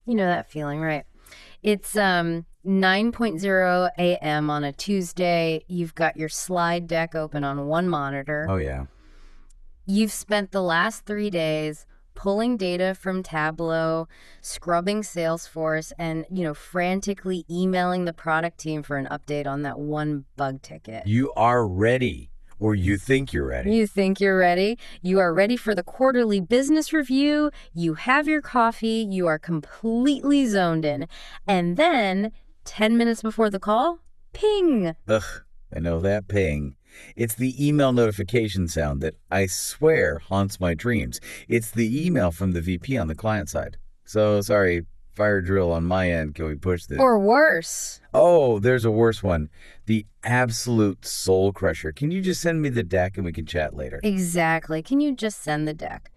You know that feeling, right? It's 9:00 a.m. on a Tuesday. You've got your slide deck open on one monitor. Oh, yeah. You've spent the last 3 days pulling data from Tableau, scrubbing Salesforce, and, frantically emailing the product team for an update on that one bug ticket. You are ready, or you think you're ready. You think you're ready? You are ready for the quarterly business review. You have your coffee. You are completely zoned in. And then, 10 minutes before the call, ping. Ugh, I know that ping. It's the email notification sound that I swear haunts my dreams. It's the email from the VP on the client side. So, sorry, fire drill on my end. Can we push this? Or worse. Oh, there's a worse one. The absolute soul crusher. Can you just send me the deck and we can chat later? Exactly. Can you just send the deck?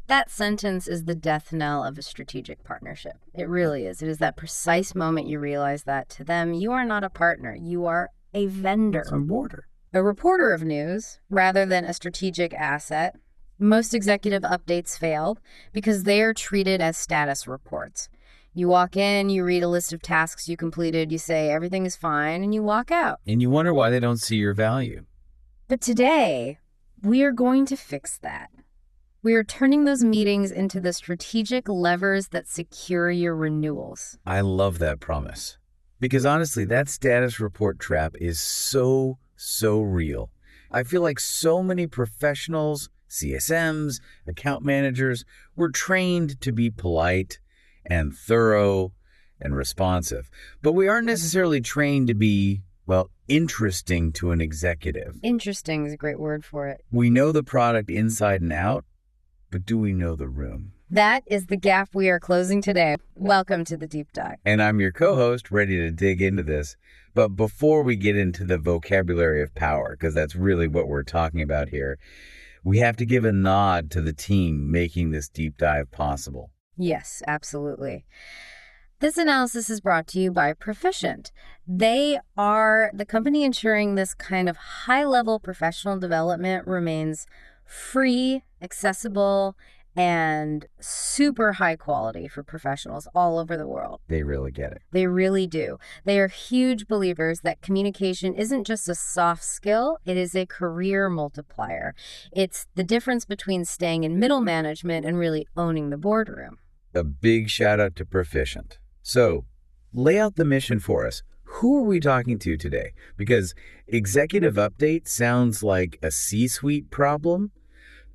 That sentence is the death knell of a strategic partnership. It really is. It is that precise moment you realize that to them, you are not a partner. You are a vendor. A border. A reporter of news rather than a strategic asset. Most executive updates failed because they are treated as status reports. You walk in, you read a list of tasks you completed, you say everything is fine, and you walk out. And you wonder why they don't see your value. But today, we are going to fix that. We are turning those meetings into the strategic levers that secure your renewals. I love that promise. Because honestly, that status report trap is so real. I feel like so many professionals, CSMs, account managers, were trained to be polite and thorough and responsive. But we aren't necessarily trained to be, interesting to an executive. Interesting is a great word for it. We know the product inside and out, but do we know the room? That is the gap we are closing today. Welcome to the Deep Dive. And I'm your co-host, ready to dig into this. But before we get into the vocabulary of power, because that's really what we're talking about here, we have to give a nod to the team making this deep dive possible. Yes, absolutely. This analysis is brought to you by Proficient. They are the company ensuring this kind of high-level professional development remains free, accessible, and super high quality for professionals all over the world. They really get it. They really do. They are huge believers that communication isn't just a soft skill, it is a career multiplier. It's the difference between staying in middle management and really owning the boardroom. A big shout out to Proficient. So, lay out the mission for us. Who are we talking to today? Because executive update sounds like a C-suite problem,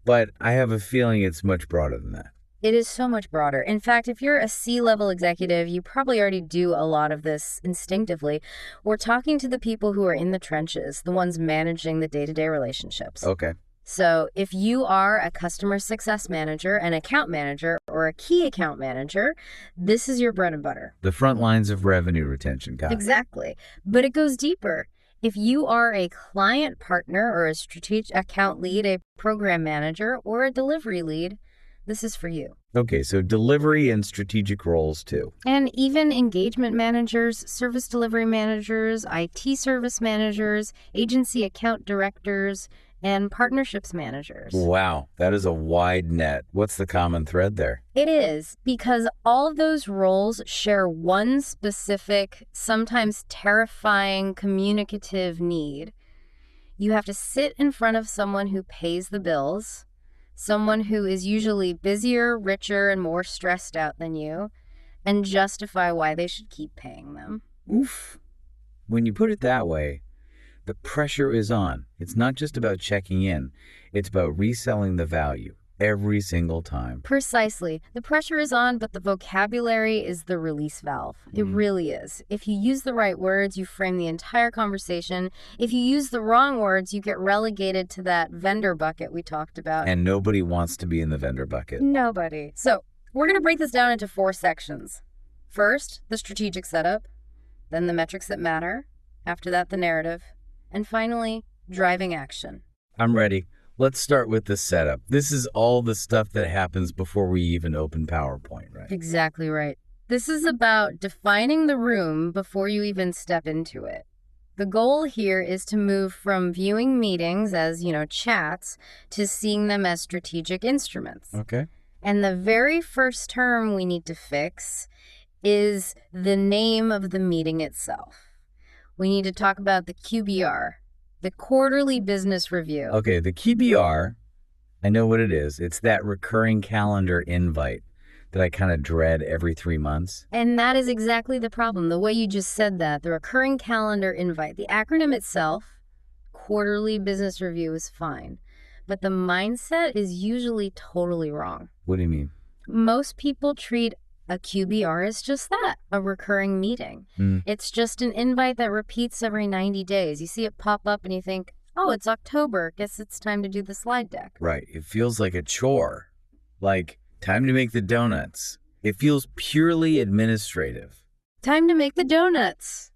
but I have a feeling it's much broader than that. It is so much broader. In fact, if you're a C-level executive, you probably already do a lot of this instinctively. We're talking to the people who are in the trenches, the ones managing the day-to-day relationships. Okay. So if you are a customer success manager, an account manager, or a key account manager, this is your bread and butter. The front lines of revenue retention, guys. Exactly. But it goes deeper. If you are a client partner or a strategic account lead, a program manager, or a delivery lead, this is for you. Okay, so delivery and strategic roles too. And even engagement managers, service delivery managers, IT service managers, agency account directors, and partnerships managers. Wow, that is a wide net. What's the common thread there? It is, because all of those roles share one specific, sometimes terrifying communicative need. You have to sit in front of someone who pays the bills, someone who is usually busier, richer, and more stressed out than you, and justify why they should keep paying them. Oof. When you put it that way, the pressure is on. It's not just about checking in. It's about reselling the value every single time. Precisely. The pressure is on, but the vocabulary is the release valve. It really is. If you use the right words, you frame the entire conversation. If you use the wrong words, you get relegated to that vendor bucket we talked about. And nobody wants to be in the vendor bucket. Nobody. So we're going to break this down into 4 sections. First, the strategic setup, then the metrics that matter, after that, the narrative, and finally, driving action. I'm ready. Let's start with the setup. This is all the stuff that happens before we even open PowerPoint, right? Exactly right. This is about defining the room before you even step into it. The goal here is to move from viewing meetings as, chats, to seeing them as strategic instruments. Okay. And the very first term we need to fix is the name of the meeting itself. We need to talk about the QBR, the quarterly business review. Okay, the QBR, I know what it is. It's that recurring calendar invite that I kind of dread every 3 months. And that is exactly the problem. The way you just said that, the recurring calendar invite, the acronym itself, quarterly business review, is fine. But the mindset is usually totally wrong. What do you mean? Most people treat a QBR as just that, a recurring meeting. It's just an invite that repeats every 90 days. You see it pop up and you think, oh, it's October. Guess it's time to do the slide deck. Right. It feels like a chore. Like, time to make the donuts. It feels purely administrative. Time to make the donuts.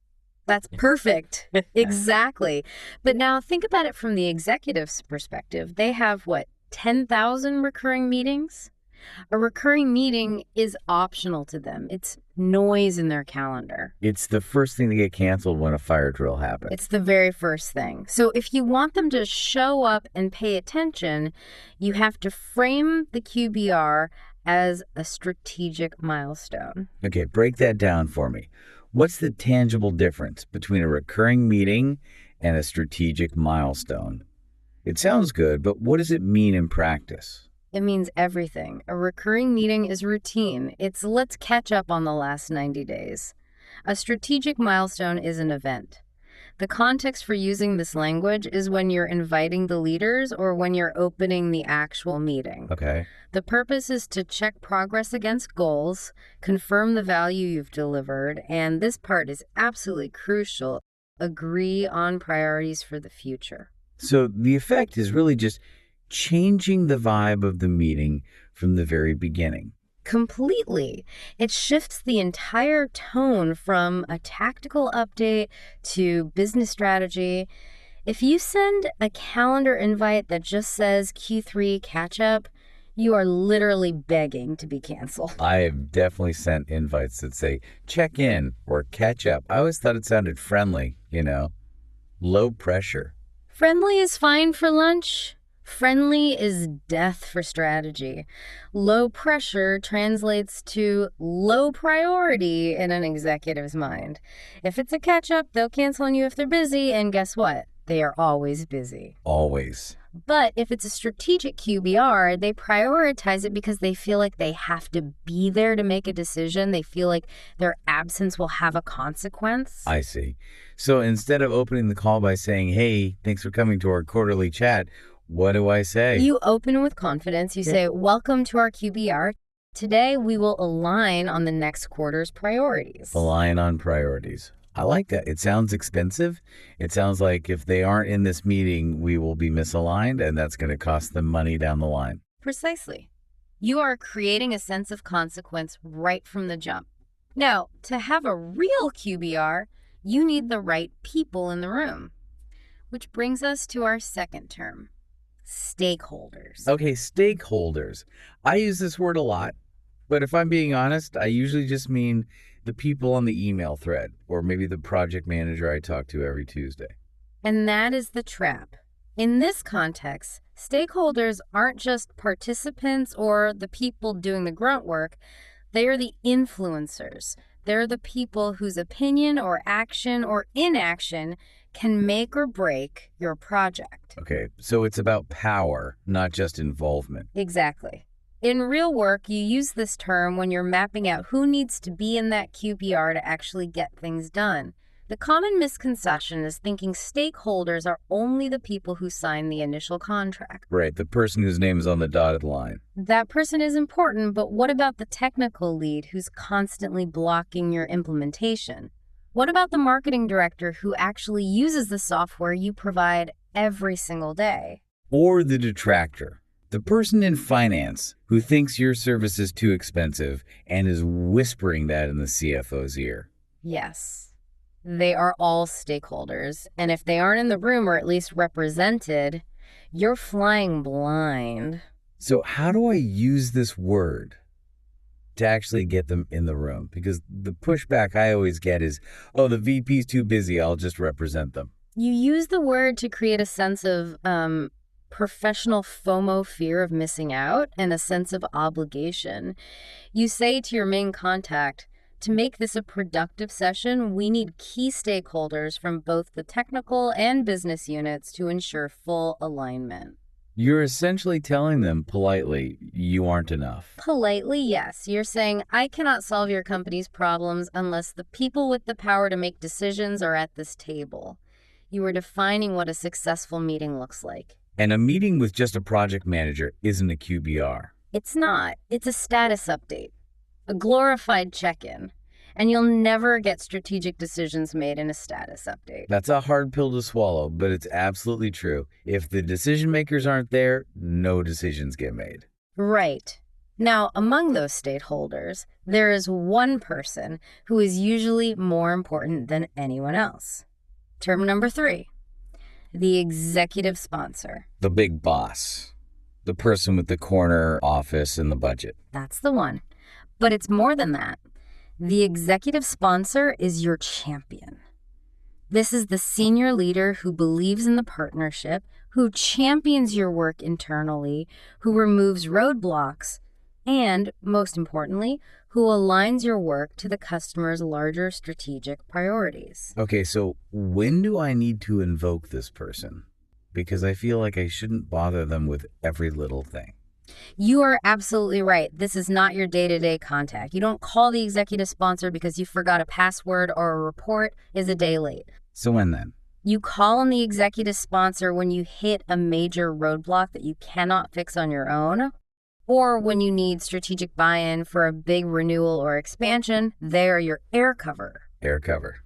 That's perfect. Exactly. But now think about it from the executive's perspective. They have, 10,000 recurring meetings? A recurring meeting is optional to them. It's noise in their calendar. It's the first thing to get canceled when a fire drill happens. It's the very first thing. So if you want them to show up and pay attention, you have to frame the QBR as a strategic milestone. Okay, break that down for me. What's the tangible difference between a recurring meeting and a strategic milestone? It sounds good, but what does it mean in practice? It means everything. A recurring meeting is routine. It's let's catch up on the last 90 days. A strategic milestone is an event. The context for using this language is when you're inviting the leaders or when you're opening the actual meeting. Okay. The purpose is to check progress against goals, confirm the value you've delivered, and this part is absolutely crucial, agree on priorities for the future. So the effect is really just changing the vibe of the meeting from the very beginning. Completely. It shifts the entire tone from a tactical update to business strategy. If you send a calendar invite that just says Q3 catch up, you are literally begging to be canceled. I have definitely sent invites that say check in or catch up. I always thought it sounded friendly, low pressure. Friendly is fine for lunch. Friendly is death for strategy. Low pressure translates to low priority in an executive's mind. If it's a catch-up, they'll cancel on you if they're busy, and guess what? They are always busy. Always. But if it's a strategic QBR, they prioritize it because they feel like they have to be there to make a decision. They feel like their absence will have a consequence. I see. So instead of opening the call by saying, hey, thanks for coming to our quarterly chat, what do I say? You open with confidence. You say, welcome to our QBR. Today, we will align on the next quarter's priorities. Align on priorities. I like that. It sounds expensive. It sounds like if they aren't in this meeting, we will be misaligned, and that's going to cost them money down the line. Precisely. You are creating a sense of consequence right from the jump. Now, to have a real QBR, you need the right people in the room. Which brings us to our second term. Stakeholders. Okay, stakeholders. I use this word a lot, but if I'm being honest, I usually just mean the people on the email thread or maybe the project manager I talk to every Tuesday. And that is the trap. In this context, stakeholders aren't just participants or the people doing the grunt work. They are the influencers. They're the people whose opinion or action or inaction can make or break your project. Okay, so it's about power, not just involvement. Exactly. In real work, you use this term when you're mapping out who needs to be in that QBR to actually get things done. The common misconception is thinking stakeholders are only the people who sign the initial contract. Right, the person whose name is on the dotted line. That person is important, but what about the technical lead who's constantly blocking your implementation? What about the marketing director who actually uses the software you provide every single day? Or the detractor, the person in finance who thinks your service is too expensive and is whispering that in the CFO's ear. Yes, they are all stakeholders, and if they aren't in the room or at least represented, you're flying blind. So how do I use this word to actually get them in the room? Because the pushback I always get is, oh, the VP's too busy, I'll just represent them. You use the word to create a sense of professional FOMO, fear of missing out, and a sense of obligation. You say to your main contact, To make this a productive session, we need key stakeholders from both the technical and business units to ensure full alignment. You're essentially telling them politely, you aren't enough. Politely, yes. You're saying, I cannot solve your company's problems unless the people with the power to make decisions are at this table. You are defining what a successful meeting looks like. And a meeting with just a project manager isn't a QBR. It's not. It's a status update, a glorified check-in. And you'll never get strategic decisions made in a status update. That's a hard pill to swallow, but it's absolutely true. If the decision makers aren't there, no decisions get made. Right. Now, among those stakeholders, there is one person who is usually more important than anyone else. Term number 3, the executive sponsor. The big boss. The person with the corner office and the budget. That's the one. But it's more than that. The executive sponsor is your champion. This is the senior leader who believes in the partnership, who champions your work internally, who removes roadblocks, and, most importantly, who aligns your work to the customer's larger strategic priorities. Okay, so when do I need to invoke this person? Because I feel like I shouldn't bother them with every little thing. You are absolutely right. This is not your day-to-day contact. You don't call the executive sponsor because you forgot a password or a report is a day late. So when then? You call on the executive sponsor when you hit a major roadblock that you cannot fix on your own, or when you need strategic buy-in for a big renewal or expansion. They are your air cover. Air cover.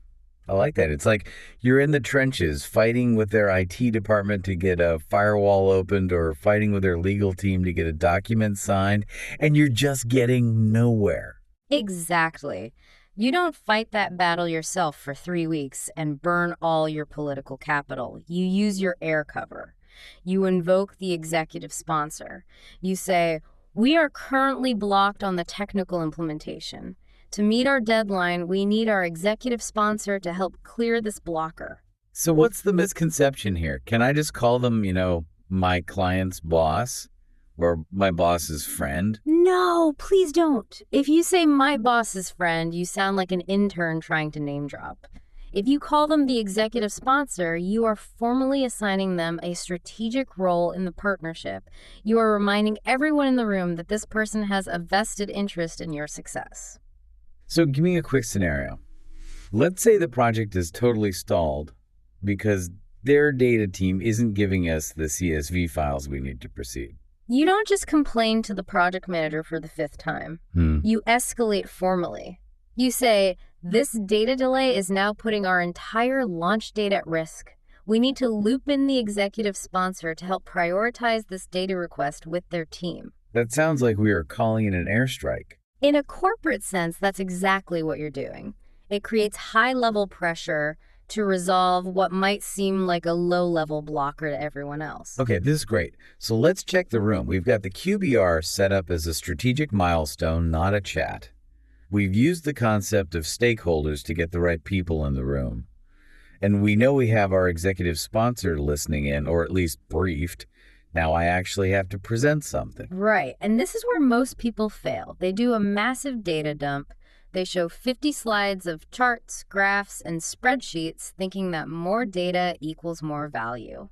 I like that. It's like you're in the trenches fighting with their IT department to get a firewall opened or fighting with their legal team to get a document signed, and you're just getting nowhere. Exactly. You don't fight that battle yourself for 3 weeks and burn all your political capital. You use your air cover. You invoke the executive sponsor. You say, we are currently blocked on the technical implementation. To meet our deadline, we need our executive sponsor to help clear this blocker. So what's the misconception here? Can I just call them, my client's boss or my boss's friend? No, please don't. If you say my boss's friend, you sound like an intern trying to name drop. If you call them the executive sponsor, you are formally assigning them a strategic role in the partnership. You are reminding everyone in the room that this person has a vested interest in your success. So give me a quick scenario. Let's say the project is totally stalled because their data team isn't giving us the CSV files we need to proceed. You don't just complain to the project manager for the 5th time. You escalate formally. You say, this data delay is now putting our entire launch date at risk. We need to loop in the executive sponsor to help prioritize this data request with their team. That sounds like we are calling it an airstrike. In a corporate sense, that's exactly what you're doing. It creates high-level pressure to resolve what might seem like a low-level blocker to everyone else. Okay, this is great. So let's check the room. We've got the QBR set up as a strategic milestone, not a chat. We've used the concept of stakeholders to get the right people in the room. And we know we have our executive sponsor listening in, or at least briefed. Now I actually have to present something. Right, and this is where most people fail. They do a massive data dump. They show 50 slides of charts, graphs, and spreadsheets thinking that more data equals more value.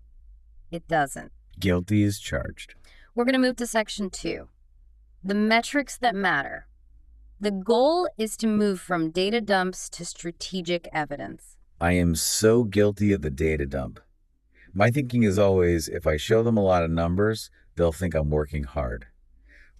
It doesn't. Guilty as charged. We're going to move to section 2. The metrics that matter. The goal is to move from data dumps to strategic evidence. I am so guilty of the data dump. My thinking is always, if I show them a lot of numbers, they'll think I'm working hard.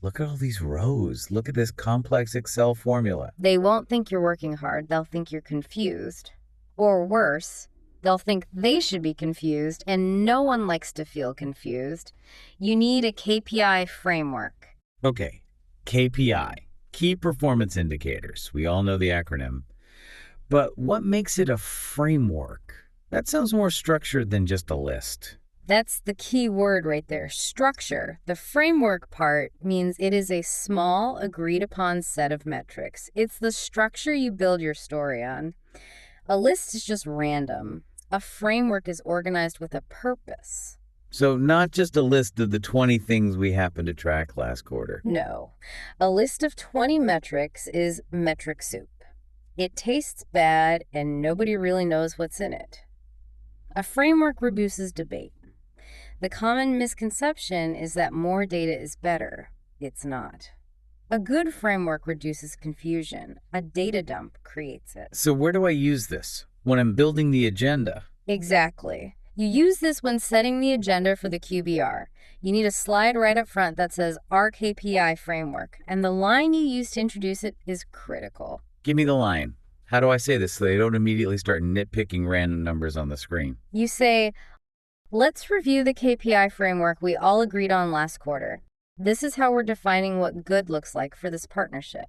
Look at all these rows. Look at this complex Excel formula. They won't think you're working hard. They'll think you're confused. Or worse, they'll think they should be confused, and no one likes to feel confused. You need a KPI framework. Okay, KPI, Key Performance Indicators. We all know the acronym. But what makes it a framework? That sounds more structured than just a list. That's the key word right there, structure. The framework part means it is a small, agreed-upon set of metrics. It's the structure you build your story on. A list is just random. A framework is organized with a purpose. So not just a list of the 20 things we happened to track last quarter. No. A list of 20 metrics is metric soup. It tastes bad and nobody really knows what's in it. A framework reduces debate. The common misconception is that more data is better. It's not. A good framework reduces confusion. A data dump creates it. So where do I use this? When I'm building the agenda? Exactly. You use this when setting the agenda for the QBR. You need a slide right up front that says our KPI framework, and the line you use to introduce it is critical. Give me the line. How do I say this so they don't immediately start nitpicking random numbers on the screen? You say, let's review the KPI framework we all agreed on last quarter. This is how we're defining what good looks like for this partnership.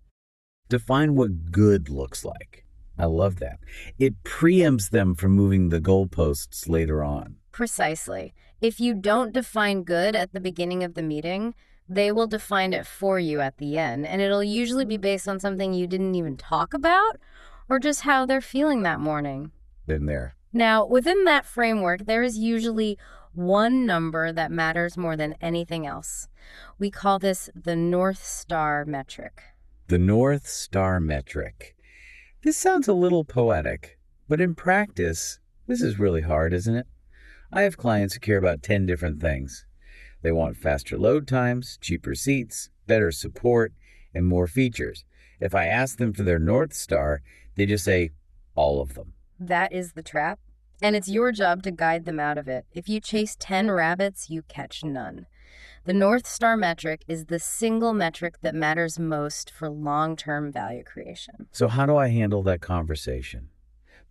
Define what good looks like. I love that. It preempts them from moving the goalposts later on. Precisely. If you don't define good at the beginning of the meeting, they will define it for you at the end, and it'll usually be based on something you didn't even talk about or just how they're feeling that morning. Been there. Now, within that framework, there is usually one number that matters more than anything else. We call this the North Star metric. The North Star metric. This sounds a little poetic, but in practice, this is really hard, isn't it? I have clients who care about 10 different things. They want faster load times, cheaper seats, better support, and more features. If I ask them for their North Star, they just say, all of them. That is the trap, and it's your job to guide them out of it. If you chase 10 rabbits, you catch none. The North Star metric is the single metric that matters most for long-term value creation. So how do I handle that conversation?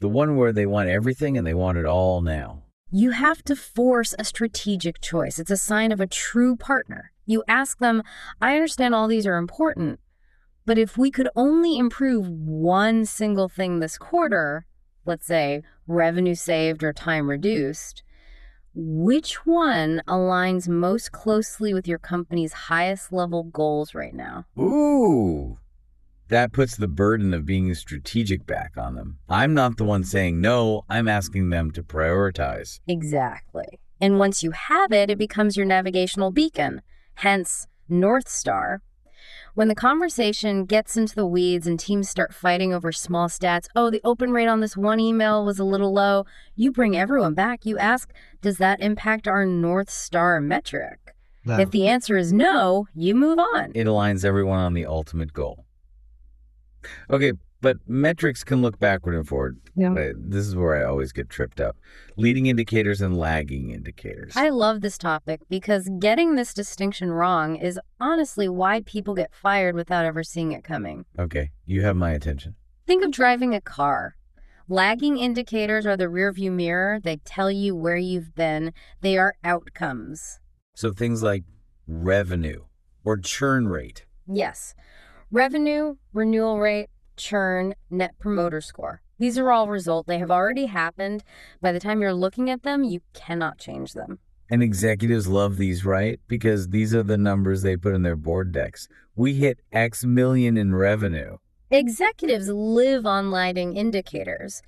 The one where they want everything and they want it all now. You have to force a strategic choice. It's a sign of a true partner. You ask them, I understand all these are important, but if we could only improve one single thing this quarter, let's say revenue saved or time reduced, which one aligns most closely with your company's highest level goals right now? Ooh, that puts the burden of being strategic back on them. I'm not the one saying no, I'm asking them to prioritize. Exactly. And once you have it, it becomes your navigational beacon, hence North Star. When the conversation gets into the weeds and teams start fighting over small stats, oh, the open rate on this one email was a little low, you bring everyone back. You ask, does that impact our North Star metric? No. If the answer is no, you move on. It aligns everyone on the ultimate goal. Okay, but metrics can look backward and forward. Yeah. This is where I always get tripped up. Leading indicators and lagging indicators. I love this topic because getting this distinction wrong is honestly why people get fired without ever seeing it coming. Okay, you have my attention. Think of driving a car. Lagging indicators are the rearview mirror. They tell you where you've been. They are outcomes. So things like revenue or churn rate. Yes. Revenue, renewal rate, churn, net promoter score. These are all results. They have already happened. By the time you're looking at them, you cannot change them. And executives love these, right? Because these are the numbers they put in their board decks. We hit X million in revenue. Executives live on lagging indicators,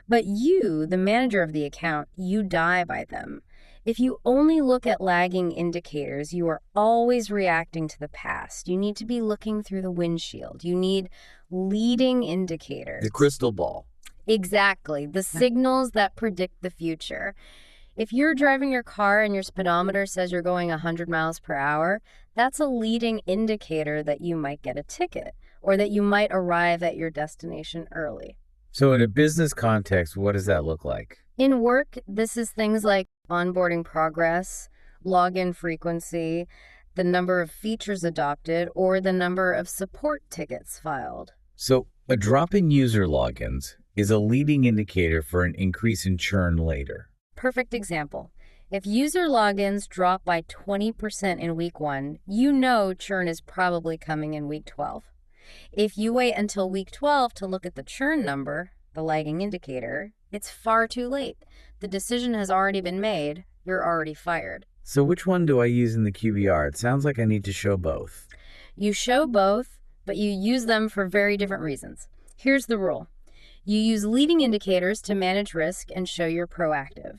but you, the manager of the account, you die by them. If you only look at lagging indicators, you are always reacting to the past. You need to be looking through the windshield. You need leading indicators. The crystal ball. Exactly. The signals that predict the future. If you're driving your car and your speedometer says you're going 100 miles per hour, that's a leading indicator that you might get a ticket or that you might arrive at your destination early. So in a business context, what does that look like? In work, this is things like onboarding progress, login frequency, the number of features adopted, or the number of support tickets filed. So a drop in user logins is a leading indicator for an increase in churn later. Perfect example. If user logins drop by 20% in week 1, you know churn is probably coming in week 12. If you wait until week 12 to look at the churn number, the lagging indicator, it's far too late. The decision has already been made. You're already fired. So which one do I use in the QBR? It sounds like I need to show both. You show both, but you use them for very different reasons. Here's the rule. You use leading indicators to manage risk and show you're proactive.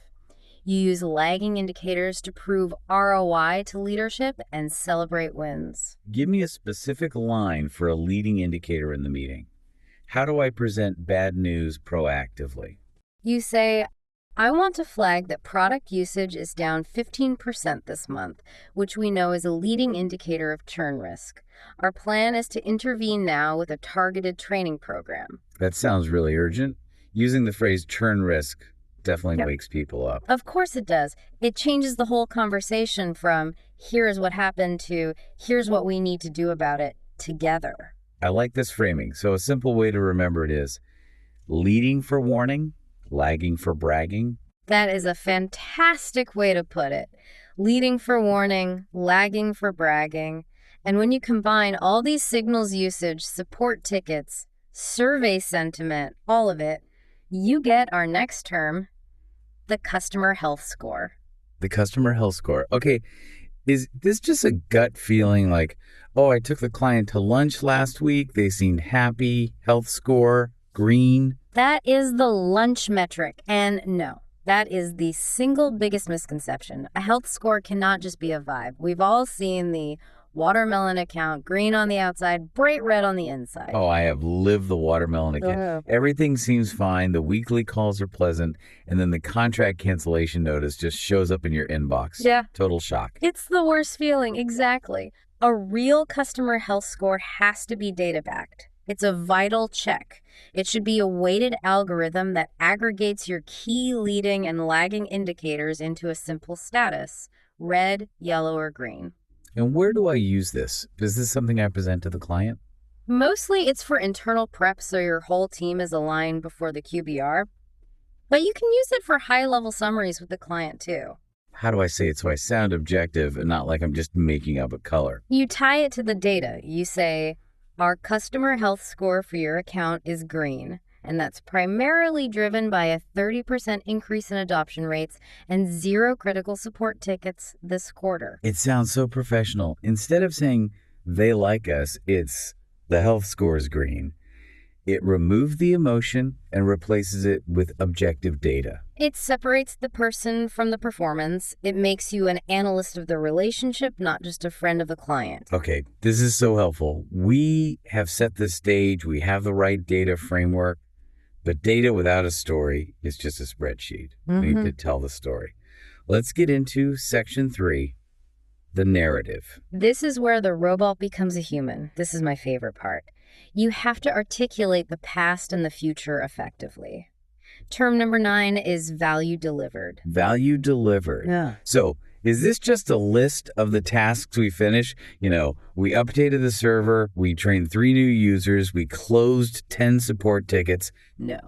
You use lagging indicators to prove ROI to leadership and celebrate wins. Give me a specific line for a leading indicator in the meeting. How do I present bad news proactively? You say, I want to flag that product usage is down 15% this month, which we know is a leading indicator of churn risk. Our plan is to intervene now with a targeted training program. That sounds really urgent. Using the phrase churn risk definitely Yep. wakes people up. Of course it does. It changes the whole conversation from here is what happened to here's what we need to do about it together. I like this framing. So a simple way to remember it is leading for warning, lagging for bragging. That is a fantastic way to put it. Leading for warning, lagging for bragging. And when you combine all these signals usage, support tickets, survey sentiment, all of it, you get our next term, the customer health score. The customer health score. Okay, is this just a gut feeling like, oh, I took the client to lunch last week, they seemed happy, health score, green? That is the lunch metric. And no, that is the single biggest misconception. A health score cannot just be a vibe. We've all seen the watermelon account, green on the outside, bright red on the inside. Oh, I have lived the watermelon account. Everything seems fine, the weekly calls are pleasant, and then the contract cancellation notice just shows up in your inbox. Yeah. Total shock. It's the worst feeling, exactly. A real customer health score has to be data-backed. It's a vital check. It should be a weighted algorithm that aggregates your key leading and lagging indicators into a simple status, red, yellow, or green. And where do I use this? Is this something I present to the client? Mostly it's for internal prep so your whole team is aligned before the QBR, but you can use it for high-level summaries with the client too. How do I say it so I sound objective and not like I'm just making up a color? You tie it to the data. You say, our customer health score for your account is green, and that's primarily driven by a 30% increase in adoption rates and 0 critical support tickets this quarter. It sounds so professional. Instead of saying they like us, it's the health score is green. It removes the emotion and replaces it with objective data. It separates the person from the performance. It makes you an analyst of the relationship, not just a friend of the client. Okay, this is so helpful. We have set the stage. We have the right data framework. But data without a story is just a spreadsheet. We need to tell the story. Let's get into section 3, the narrative. This is where the robot becomes a human. This is my favorite part. You have to articulate the past and the future effectively. Term number 9 is value delivered. Value delivered. Yeah. So is this just a list of the tasks we finish? You know, we updated the server, we trained 3 new users, we closed 10 support tickets. No,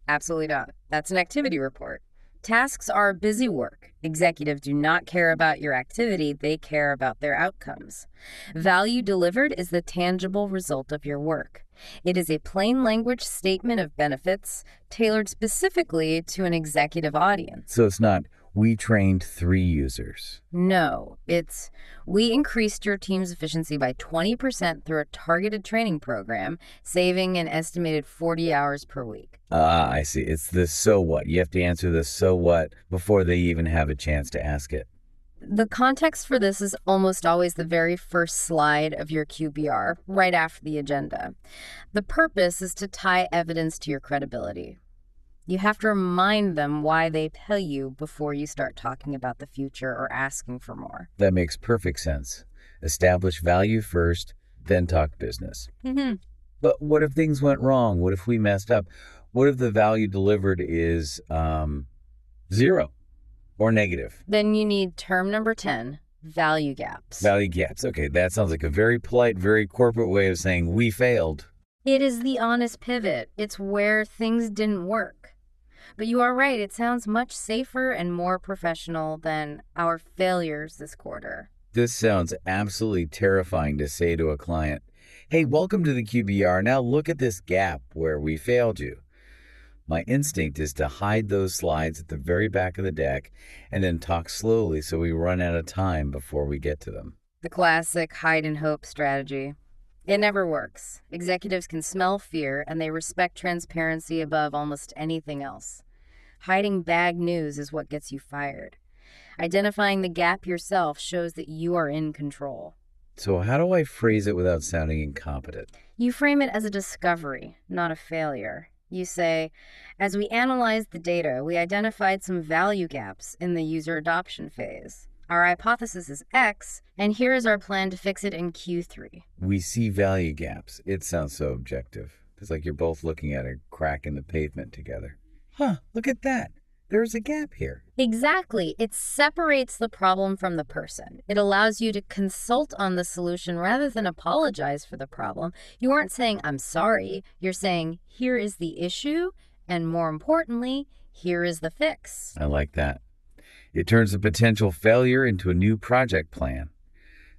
absolutely not. That's an activity report. Tasks are busy work. Executives do not care about your activity, they care about their outcomes. Value delivered is the tangible result of your work. It is a plain language statement of benefits tailored specifically to an executive audience. So it's not, we trained 3 users. No, it's we increased your team's efficiency by 20% through a targeted training program, saving an estimated 40 hours per week. Ah, I see. It's the so what. You have to answer the so what before they even have a chance to ask it. The context for this is almost always the very first slide of your QBR, right after the agenda. The purpose is to tie evidence to your credibility. You have to remind them why they tell you before you start talking about the future or asking for more. That makes perfect sense. Establish value first, then talk business. But what if things went wrong? What if we messed up? What if the value delivered is 0 or negative? Then you need term number 10, value gaps. Value gaps. Okay, that sounds like a very polite, very corporate way of saying we failed. It is the honest pivot. It's where things didn't work. But you are right, it sounds much safer and more professional than our failures this quarter. This sounds absolutely terrifying to say to a client, hey, welcome to the QBR. Now look at this gap where we failed you. My instinct is to hide those slides at the very back of the deck and then talk slowly so we run out of time before we get to them. The classic hide and hope strategy. It never works. Executives can smell fear and they respect transparency above almost anything else. Hiding bad news is what gets you fired. Identifying the gap yourself shows that you are in control. So how do I phrase it without sounding incompetent? You frame it as a discovery, not a failure. You say, as we analyzed the data, we identified some value gaps in the user adoption phase. Our hypothesis is X, and here is our plan to fix it in Q3. We see value gaps. It sounds so objective. It's like you're both looking at a crack in the pavement together. Huh, look at that. There's a gap here. Exactly. It separates the problem from the person. It allows you to consult on the solution rather than apologize for the problem. You aren't saying, I'm sorry. You're saying, here is the issue, and more importantly, here is the fix. I like that. It turns a potential failure into a new project plan.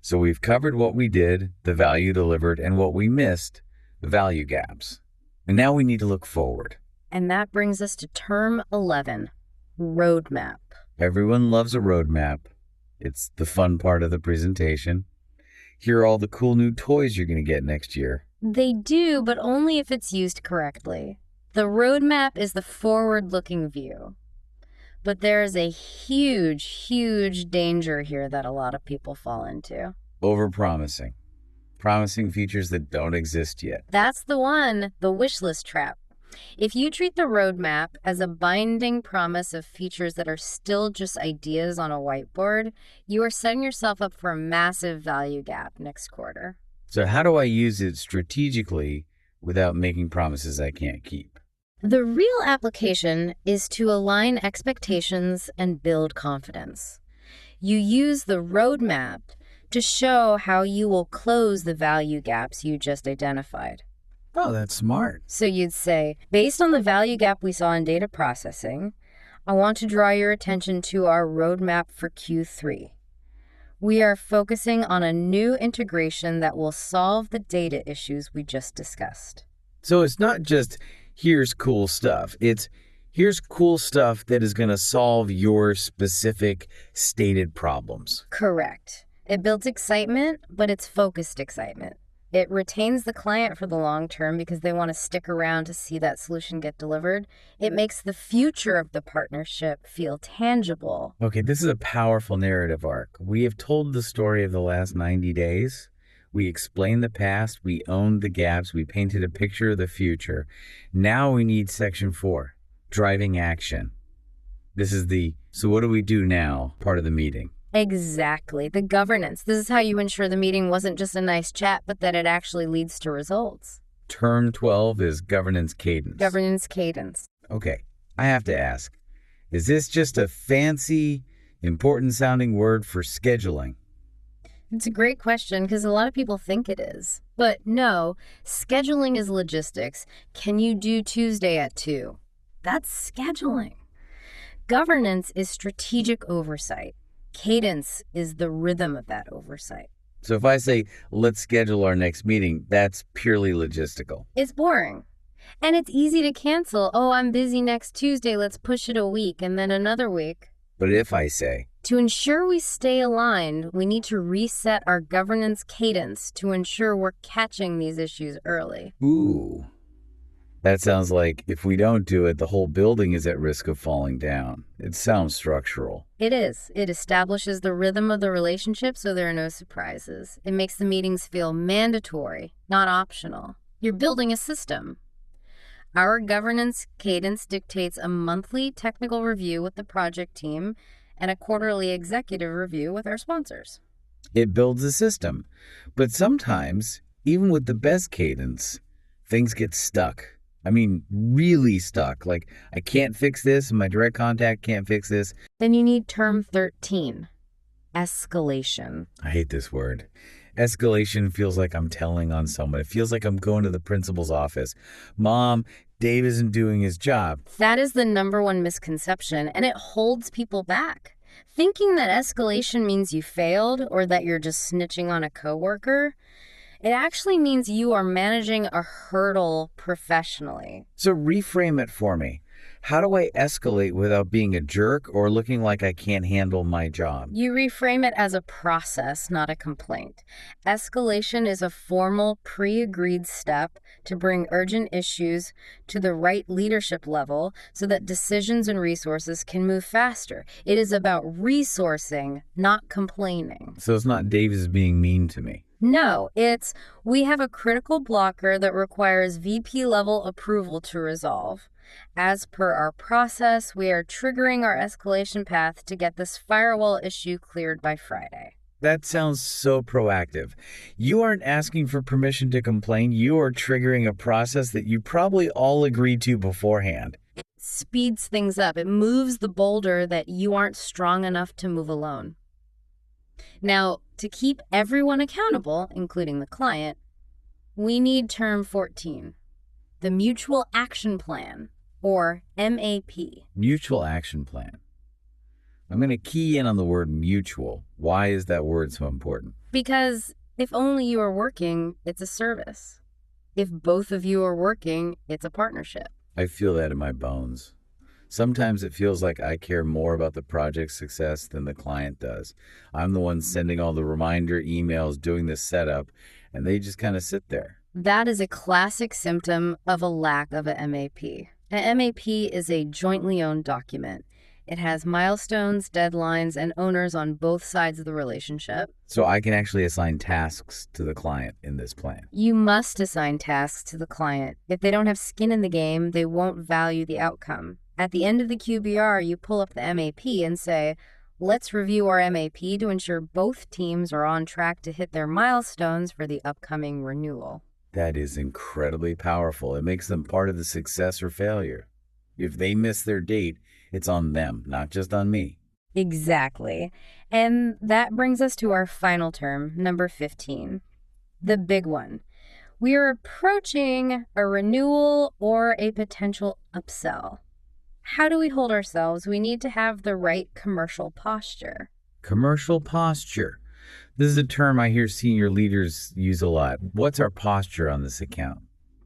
So we've covered what we did, the value delivered, and what we missed, the value gaps. And now we need to look forward. And that brings us to term 11, roadmap. Everyone loves a roadmap. It's the fun part of the presentation. Here are all the cool new toys you're going to get next year. They do, but only if it's used correctly. The roadmap is the forward-looking view. But there is a huge, huge danger here that a lot of people fall into. Overpromising. Promising features that don't exist yet. That's the one, the wish list trap. If you treat the roadmap as a binding promise of features that are still just ideas on a whiteboard, you are setting yourself up for a massive value gap next quarter. So how do I use it strategically without making promises I can't keep? The real application is to align expectations and build confidence. You use the roadmap to show how you will close the value gaps you just identified. Oh, that's smart. So you'd say, based on the value gap we saw in data processing, I want to draw your attention to our roadmap for Q3. We are focusing on a new integration that will solve the data issues we just discussed. So it's not just, here's cool stuff. It's, here's cool stuff that is going to solve your specific stated problems. Correct. It builds excitement, but it's focused excitement. It retains the client for the long term because they want to stick around to see that solution get delivered. It makes the future of the partnership feel tangible. Okay, this is a powerful narrative arc. We have told the story of the last 90 days. We explained the past, we owned the gaps, we painted a picture of the future. Now we need section 4, driving action. This is the, so what do we do now, part of the meeting. Exactly. The governance. This is how you ensure the meeting wasn't just a nice chat, but that it actually leads to results. Term 12 is governance cadence. Governance cadence. Okay, I have to ask, is this just a fancy, important sounding word for scheduling? It's a great question because a lot of people think it is. But no, scheduling is logistics. Can you do Tuesday at 2? That's scheduling. Governance is strategic oversight. Cadence is the rhythm of that oversight. So if I say, let's schedule our next meeting, that's purely logistical. It's boring. And it's easy to cancel. Oh, I'm busy next Tuesday. Let's push it a week and then another week. But if I say, to ensure we stay aligned, we need to reset our governance cadence to ensure we're catching these issues early. Ooh, that sounds like if we don't do it, the whole building is at risk of falling down. It sounds structural. It is. It establishes the rhythm of the relationship so there are no surprises. It makes the meetings feel mandatory, not optional. You're building a system. Our governance cadence dictates a monthly technical review with the project team and a quarterly executive review with our sponsors. It builds a system. But sometimes, even with the best cadence, things get stuck. I mean, really stuck. Like, I can't fix this, and my direct contact can't fix this. Then you need term 13, escalation. I hate this word. Escalation feels like I'm telling on someone. It feels like I'm going to the principal's office. Mom, Dave isn't doing his job. That is the number one misconception, and it holds people back. Thinking that escalation means you failed or that you're just snitching on a coworker, it actually means you are managing a hurdle professionally. So reframe it for me. How do I escalate without being a jerk or looking like I can't handle my job? You reframe it as a process, not a complaint. Escalation is a formal, pre-agreed step to bring urgent issues to the right leadership level so that decisions and resources can move faster. It is about resourcing, not complaining. So it's not Dave is being mean to me. No, it's we have a critical blocker that requires VP level approval to resolve. As per our process, we are triggering our escalation path to get this firewall issue cleared by Friday. That sounds so proactive. You aren't asking for permission to complain, you are triggering a process that you probably all agreed to beforehand. Speeds things up. It moves the boulder that you aren't strong enough to move alone. Now, to keep everyone accountable, including the client, we need term 14, the Mutual Action Plan, or MAP. Mutual action plan. I'm going to key in on the word mutual. Why is that word so important? Because if only you are working, it's a service. If both of you are working, it's a partnership. I feel that in my bones. Sometimes it feels like I care more about the project's success than the client does. I'm the one sending all the reminder emails, doing the setup, and they just kind of sit there. That is a classic symptom of a lack of a MAP. An MAP is a jointly owned document. It has milestones, deadlines, and owners on both sides of the relationship. So I can actually assign tasks to the client in this plan. You must assign tasks to the client. If they don't have skin in the game, they won't value the outcome. At the end of the QBR, you pull up the MAP and say, let's review our MAP to ensure both teams are on track to hit their milestones for the upcoming renewal. That is incredibly powerful. It makes them part of the success or failure. If they miss their date, it's on them, not just on me. Exactly. And that brings us to our final term, number 15, the big one. We are approaching a renewal or a potential upsell. How do we hold ourselves? We need to have the right commercial posture. Commercial posture. This is a term I hear senior leaders use a lot. What's our posture on this account?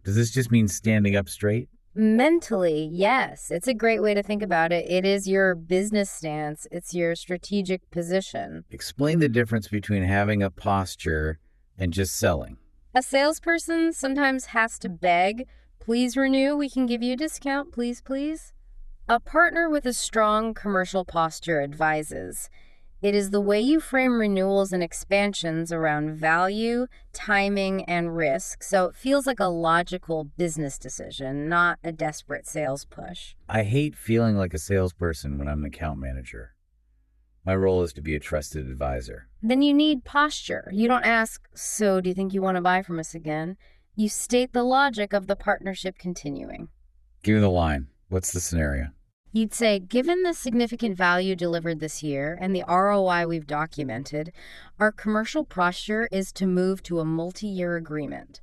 Does this just mean standing up straight? Mentally, yes. It's a great way to think about it. It is your business stance. It's your strategic position. Explain the difference between having a posture and just selling. A salesperson sometimes has to beg, please renew, we can give you a discount, please, please. A partner with a strong commercial posture advises. It is the way you frame renewals and expansions around value, timing, and risk, so it feels like a logical business decision, not a desperate sales push. I hate feeling like a salesperson when I'm an account manager. My role is to be a trusted advisor. Then you need posture. You don't ask, so do you think you want to buy from us again? You state the logic of the partnership continuing. Give me the line. What's the scenario? You'd say, given the significant value delivered this year and the ROI we've documented, our commercial posture is to move to a multi-year agreement.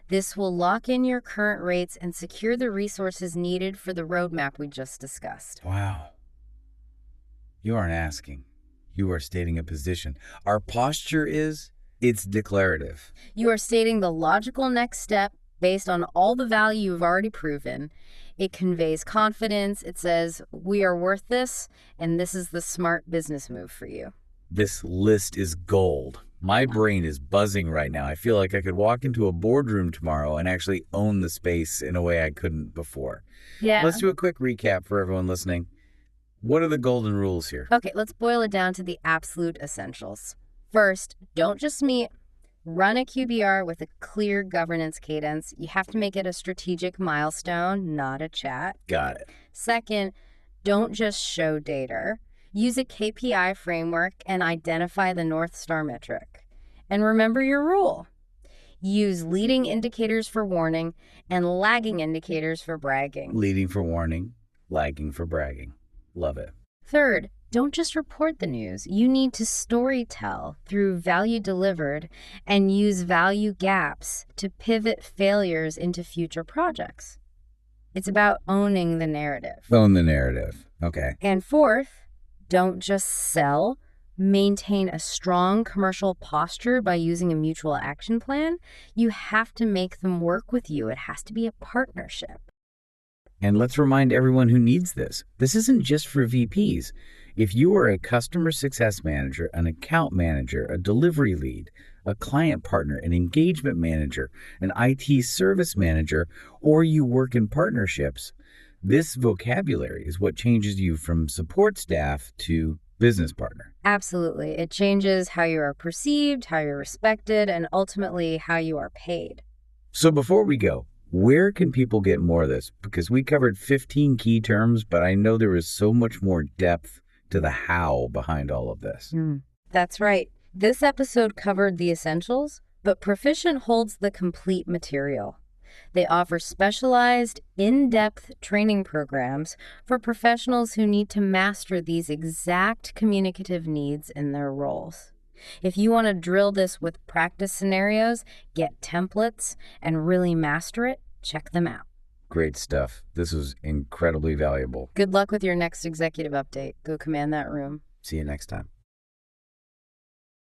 This will lock in your current rates and secure the resources needed for the roadmap we just discussed. Wow. You aren't asking. You are stating a position. Our posture is, it's declarative. You are stating the logical next step based on all the value you've already proven. It conveys confidence. It says, we are worth this, and this is the smart business move for you. This list is gold. My brain is buzzing right now. I feel like I could walk into a boardroom tomorrow and actually own the space in a way I couldn't before. Yeah. Let's do a quick recap for everyone listening. What are the golden rules here? Okay, let's boil it down to the absolute essentials. First, don't just meet. Run a QBR with a clear governance cadence. You have to make it a strategic milestone, not a chat. Got it. Second, don't just show data. Use a KPI framework and identify the North Star metric. And remember your rule. Use leading indicators for warning and lagging indicators for bragging. Leading for warning, lagging for bragging. Love it. Third, don't just report the news. You need to storytell through value delivered and use value gaps to pivot failures into future projects. It's about owning the narrative. Own the narrative. Okay. And fourth, don't just sell. Maintain a strong commercial posture by using a mutual action plan. You have to make them work with you. It has to be a partnership. And let's remind everyone who needs this. This isn't just for VPs. If you are a customer success manager, an account manager, a delivery lead, a client partner, an engagement manager, an IT service manager, or you work in partnerships, this vocabulary is what changes you from support staff to business partner. Absolutely. It changes how you are perceived, how you're respected, and ultimately how you are paid. So before we go, where can people get more of this? Because we covered 15 key terms, but I know there is so much more depth to the how behind all of this. That's right. This episode covered the essentials, but Proficient holds the complete material. They offer specialized, in-depth training programs for professionals who need to master these exact communicative needs in their roles. If you want to drill this with practice scenarios, get templates, and really master it, check them out. Great stuff. This was incredibly valuable. Good luck with your next executive update. Go command that room. See you next time.